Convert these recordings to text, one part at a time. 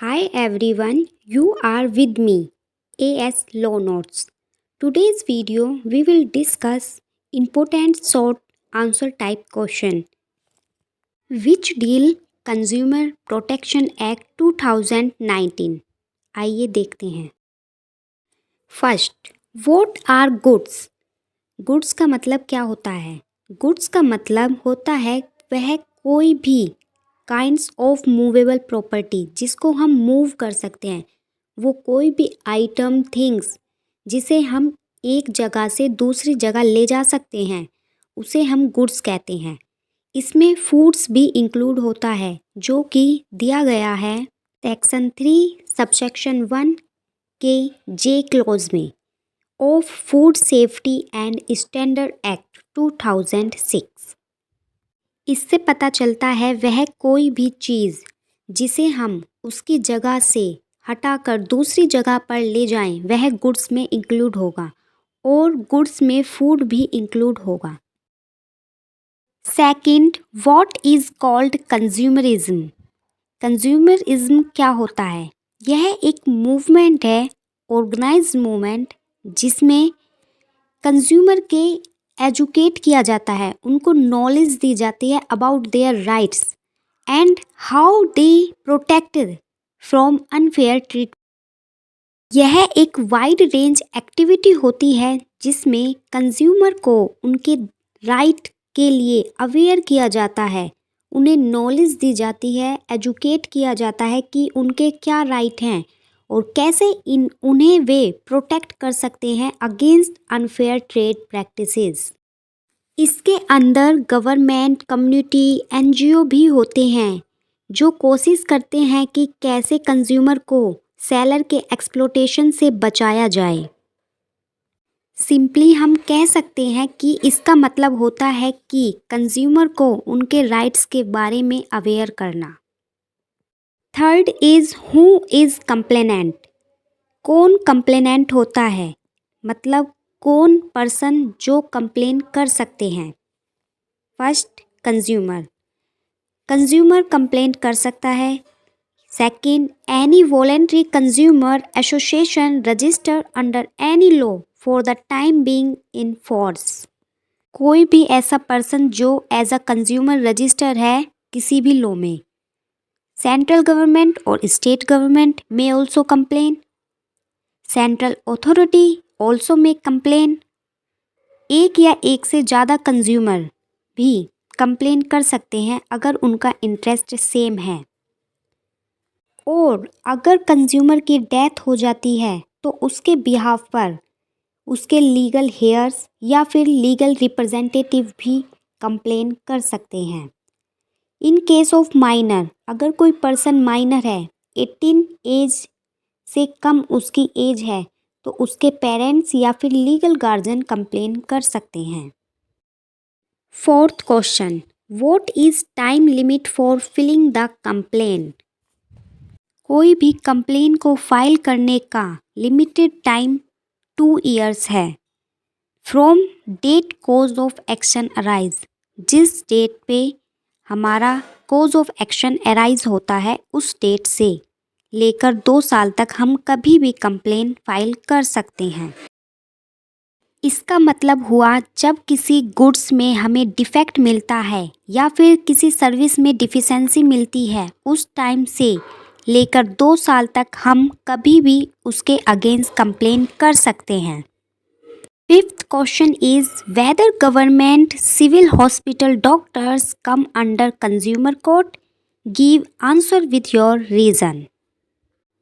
Hi everyone, you are with me, AS Law Notes. Today's video we will discuss important short answer type question. Which deal Consumer Protection Act 2019? आइए देखते हैं. First, what are goods? Goods का मतलब क्या होता है? Goods का मतलब होता है वह कोई भी काइंड्स ऑफ मूवेबल प्रॉपर्टी जिसको हम मूव कर सकते हैं. वो कोई भी आइटम थिंग्स जिसे हम एक जगह से दूसरी जगह ले जा सकते हैं उसे हम गुड्स कहते हैं. इसमें फूड्स भी इंक्लूड होता है जो कि दिया गया है सेक्शन 3 सबसेक्शन 1 के जे क्लॉज में of food safety and standard act 2006. इससे पता चलता है वह कोई भी चीज़ जिसे हम उसकी जगह से हटाकर दूसरी जगह पर ले जाएं वह गुड्स में इंक्लूड होगा और गुड्स में फूड भी इंक्लूड होगा. Second, what is called consumerism? Consumerism क्या होता है? यह एक मूवमेंट है, ऑर्गेनाइज्ड मूवमेंट, जिसमें कंज्यूमर के एजुकेट किया जाता है, उनको नॉलेज दी जाती है about their rights and how they protected from unfair treat. यह एक वाइड रेंज एक्टिविटी होती है जिसमें कंज्यूमर को उनके राइट के लिए अवेयर किया जाता है, उन्हें नॉलेज दी जाती है, एजुकेट किया जाता है कि उनके क्या राइट हैं और कैसे उन्हें वे प्रोटेक्ट कर सकते हैं अगेंस्ट अनफेयर ट्रेड प्रैक्टिसेस. इसके अंदर गवर्नमेंट, कम्युनिटी, एनजीओ भी होते हैं जो कोशिश करते हैं कि कैसे कंज्यूमर को सेलर के एक्सप्लोटेशन से बचाया जाए. सिंपली हम कह सकते हैं कि इसका मतलब होता है कि कंज्यूमर को उनके राइट्स के बारे में अवेयर करना. Third is who is complainant? कौन कंप्लेनेंट होता है? मतलब कौन पर्सन जो कंप्लेन कर सकते हैं. First, consumer. कंज्यूमर कंप्लेंट कर सकता है. Second, any voluntary consumer association register under any law for the time being in force. कोई भी ऐसा पर्सन जो एज अ कंज्यूमर रजिस्टर है किसी भी लॉ में. सेंट्रल गवर्नमेंट और state government may also complain. Central authority also may complain. एक या एक से ज़्यादा कंज्यूमर भी कंप्लेन कर सकते हैं अगर उनका इंटरेस्ट सेम है. और अगर कंज्यूमर की डेथ हो जाती है तो उसके बिहाफ पर उसके लीगल हेयर्स या फिर लीगल रिप्रेजेंटेटिव भी कंप्लेन कर सकते हैं. इन केस ऑफ माइनर, अगर कोई पर्सन माइनर है, 18 एज से कम उसकी एज है, तो उसके पेरेंट्स या फिर लीगल गार्जियन कंप्लेन कर सकते हैं. Fourth question, what is time limit for filling the complain? कोई भी कंप्लेन को फाइल करने का लिमिटेड टाइम 2 ईयर्स है from date cause of action arise. जिस डेट पे हमारा कोज ऑफ एक्शन अराइज होता है उस डेट से लेकर 2 साल तक हम कभी भी कंप्लेन फाइल कर सकते हैं. इसका मतलब हुआ जब किसी गुड्स में हमें डिफेक्ट मिलता है या फिर किसी सर्विस में डिफिशेंसी मिलती है उस टाइम से लेकर 2 साल तक हम कभी भी उसके अगेंस्ट कंप्लेन कर सकते हैं. Fifth question is whether government civil hospital doctors come under consumer court. Give answer with your reason.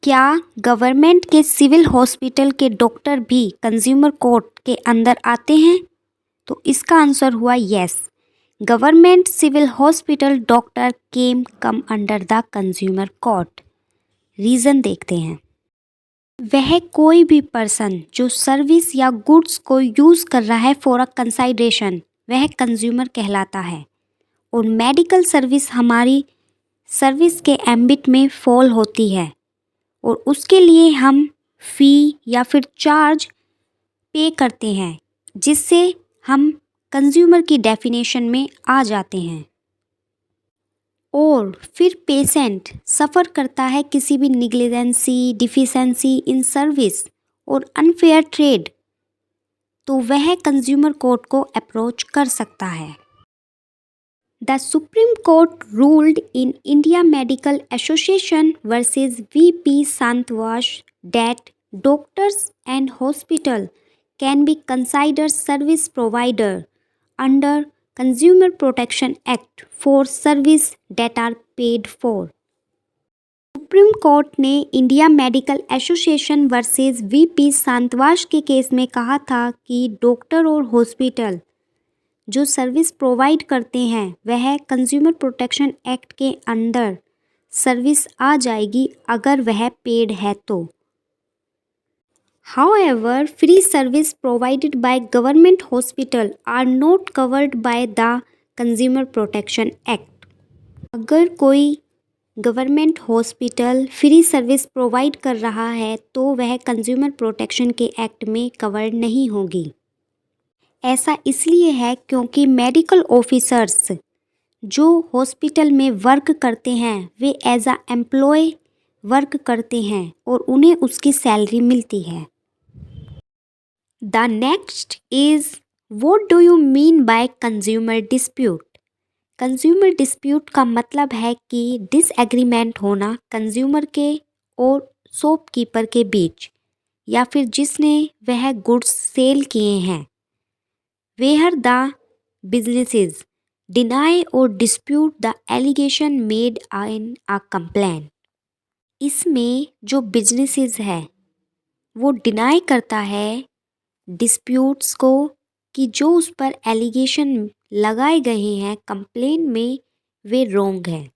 क्या गवर्नमेंट के सिविल हॉस्पिटल के डॉक्टर भी कंज्यूमर कोर्ट के अंदर आते हैं? तो इसका आंसर हुआ yes. Government civil hospital doctor came come under the consumer court. Reason देखते हैं. वह कोई भी पर्सन जो सर्विस या गुड्स को यूज़ कर रहा है फॉर अ कंसाइडेशन वह कंज्यूमर कहलाता है. और मेडिकल सर्विस हमारी सर्विस के एम्बिट में फॉल होती है और उसके लिए हम फ़ी या फिर चार्ज पे करते हैं जिससे हम कंज्यूमर की डेफिनेशन में आ जाते हैं. और फिर पेशेंट सफ़र करता है किसी भी निग्लिजेंसी, डिफिशेंसी इन सर्विस और अनफेयर ट्रेड, तो वह कंज्यूमर कोर्ट को अप्रोच कर सकता है। The Supreme Court ruled in India Medical Association versus VP सांतवास that doctors and hospital can be considered service provider under Consumer Protection Act for service that are paid for. Supreme Court ने India Medical Association versus VP सांतवास के case में कहा था कि doctor और hospital जो सर्विस प्रोवाइड करते हैं वह कंज्यूमर प्रोटेक्शन एक्ट के अंडर सर्विस आ जाएगी अगर वह पेड है तो। However, free service provided by government hospital are not covered by the Consumer Protection Act. अगर कोई government hospital free service provide कर रहा है तो वह कंज्यूमर प्रोटेक्शन के एक्ट में कवर नहीं होगी। ऐसा इसलिए है क्योंकि मेडिकल ऑफिसर्स जो हॉस्पिटल में वर्क करते हैं वे एज अ एम्प्लॉय वर्क करते हैं और उन्हें उसकी सैलरी मिलती है। The next is what do you mean by consumer dispute? Consumer dispute का मतलब है कि डिसएग्रीमेंट होना कंज्यूमर के और शॉपकीपर के बीच या फिर जिसने वह गुड्स सेल किए हैं। वेयर द बिजनेसेस डिनाई और dispute the allegation made in a complaint. इसमें जो बिजनेसेस है वो डिनाई करता है डिस्प्यूट्स को कि जो उस पर एलिगेशन लगाए गए हैं कंप्लेन में वे रोंग हैं।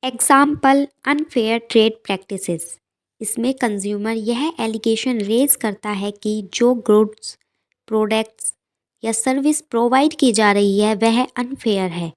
Example unfair trade practices. इसमें कंज्यूमर यह एलिगेशन रेज करता है कि जो गुड्स, प्रोडक्ट्स या सर्विस प्रोवाइड की जा रही है वह अनफेयर है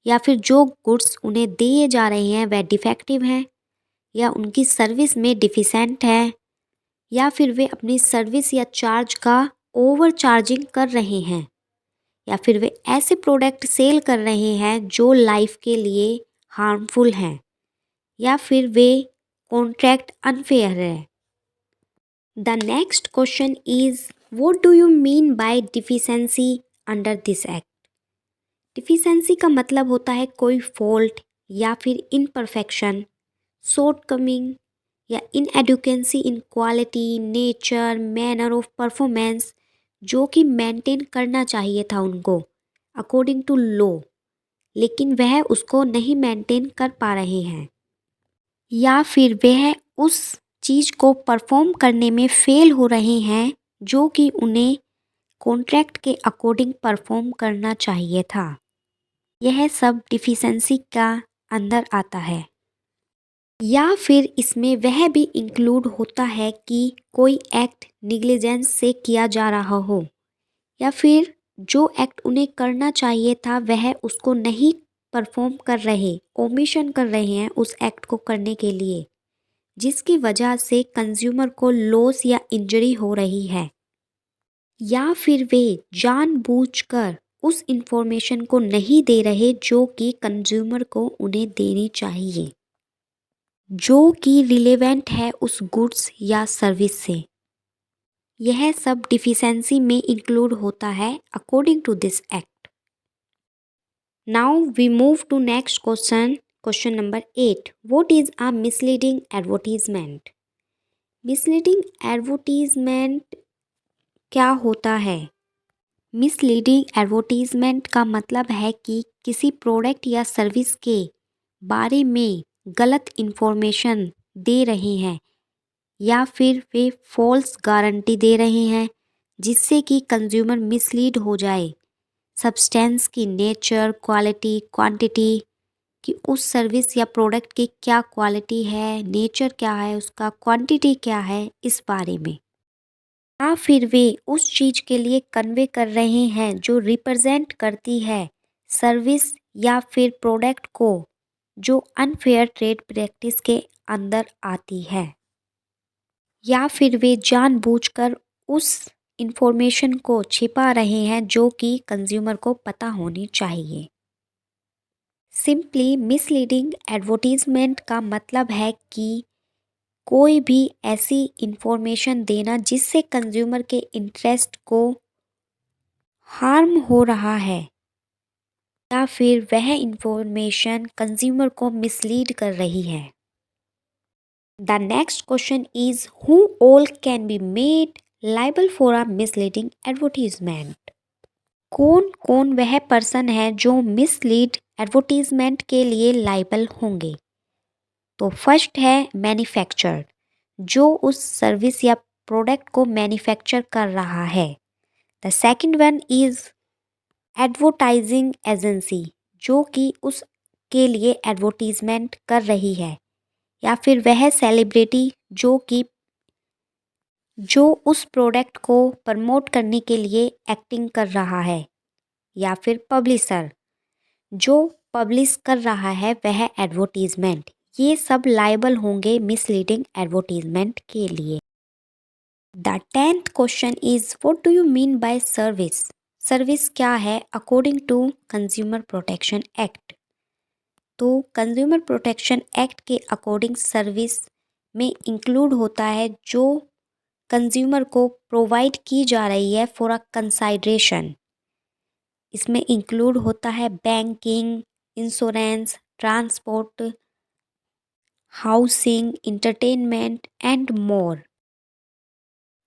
या फिर जो गुड्स उन्हें दिए जा रहे हैं वह डिफेक्टिव हैं या उनकी सर्विस में डिफिशेंट है या फिर वे अपनी सर्विस या चार्ज का ओवर चार्जिंग कर रहे हैं या फिर वे ऐसे प्रोडक्ट सेल कर रहे हैं जो लाइफ के लिए हार्मफुल हैं या फिर वे कॉन्ट्रैक्ट अनफेयर है। The next question is what do you mean bye deficiency under this act? Deficiency का मतलब होता है कोई फॉल्ट या फिर इनपरफेक्शन, शॉर्टकमिंग या inadequacy in quality, nature, manner of performance जो कि मेंटेन करना चाहिए था उनको अकॉर्डिंग टू लॉ, लेकिन वह उसको नहीं मेंटेन कर पा रहे हैं या फिर वह उस चीज़ को परफॉर्म करने में फेल हो रहे हैं जो कि उन्हें कॉन्ट्रैक्ट के अकॉर्डिंग परफॉर्म करना चाहिए था। यह सब डिफिशेंसी का अंदर आता है। या फिर इसमें वह भी इंक्लूड होता है कि कोई एक्ट निग्लिजेंस से किया जा रहा हो या फिर जो एक्ट उन्हें करना चाहिए था वह उसको नहीं परफॉर्म कर रहे, ओमिशन कर रहे हैं उस एक्ट को करने के लिए, जिसकी वजह से कंज्यूमर को लॉस या इंजरी हो रही है या फिर वे जानबूझकर उस इंफॉर्मेशन को नहीं दे रहे जो कि कंज्यूमर को उन्हें देनी चाहिए जो कि रिलेवेंट है उस गुड्स या सर्विस से। यह सब डिफिशेंसी में इंक्लूड होता है according to this act. Now we move to next question, question number 8। What is a misleading advertisement? Misleading advertisement क्या होता है? मिसलीडिंग एडवर्टीजमेंट का मतलब है कि किसी प्रोडक्ट या सर्विस के बारे में गलत इन्फॉर्मेशन दे रहे हैं या फिर वे फॉल्स गारंटी दे रहे हैं जिससे कि कंज्यूमर मिसलीड हो जाए सब्सटेंस की नेचर, क्वालिटी, क्वांटिटी कि उस सर्विस या प्रोडक्ट की क्या क्वालिटी है, नेचर क्या है उसका, क्वांटिटी क्या है, इस बारे में। या फिर वे उस चीज़ के लिए कन्वे कर रहे हैं जो रिप्रेजेंट करती है सर्विस या फिर प्रोडक्ट को जो अनफेयर ट्रेड प्रैक्टिस के अंदर आती है या फिर वे जानबूझकर उस इंफॉर्मेशन को छिपा रहे हैं जो कि कंज्यूमर को पता होनी चाहिए। सिंपली मिसलीडिंग एडवर्टीजमेंट का मतलब है कि कोई भी ऐसी इंफॉर्मेशन देना जिससे कंज्यूमर के इंटरेस्ट को हार्म हो रहा है या फिर वह इंफॉर्मेशन कंज्यूमर को मिसलीड कर रही है। The next question is who all can be made liable for a misleading advertisement. कौन कौन वह पर्सन है जो मिसलीड एडवर्टीजमेंट के लिए लाइबल होंगे। तो फर्स्ट है मैन्युफैक्चरर, जो उस सर्विस या प्रोडक्ट को मैन्युफैक्चर कर रहा है। The second one is advertising agency, जो कि उस के लिए एडवर्टीजमेंट कर रही है, या फिर वह सेलिब्रिटी जो उस प्रोडक्ट को प्रमोट करने के लिए एक्टिंग कर रहा है, या फिर पब्लिशर जो पब्लिश कर रहा है वह एडवर्टीजमेंट। ये सब लायबल होंगे मिसलीडिंग एडवर्टीजमेंट के लिए। The 10th question is what do you mean by service. Service क्या है according to consumer protection act. तो कंज्यूमर प्रोटेक्शन एक्ट के अकॉर्डिंग सर्विस में इंक्लूड होता है जो कंज्यूमर को प्रोवाइड की जा रही है फॉर अ कंसाइडरेशन। इसमें इंक्लूड होता है banking, insurance, transport, housing, entertainment and more.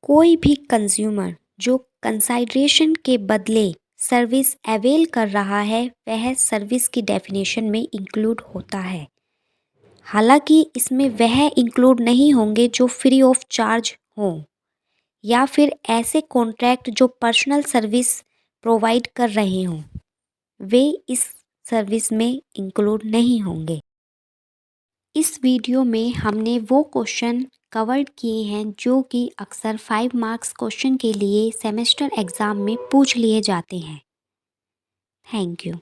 कोई भी कंज्यूमर जो कंसाइडरेशन के बदले सर्विस अवेल कर रहा है वह सर्विस की डेफिनेशन में इंक्लूड होता है। हालांकि इसमें वह इंक्लूड नहीं होंगे जो फ्री ऑफ चार्ज हों, या फिर ऐसे कॉन्ट्रैक्ट जो पर्सनल सर्विस प्रोवाइड कर रहे हों, वे इस सर्विस में इंक्लूड नहीं होंगे। इस वीडियो में हमने वो क्वेश्चन कवर किए हैं जो कि अक्सर 5 मार्क्स क्वेश्चन के लिए सेमेस्टर एग्ज़ाम में पूछ लिए जाते हैं। Thank you.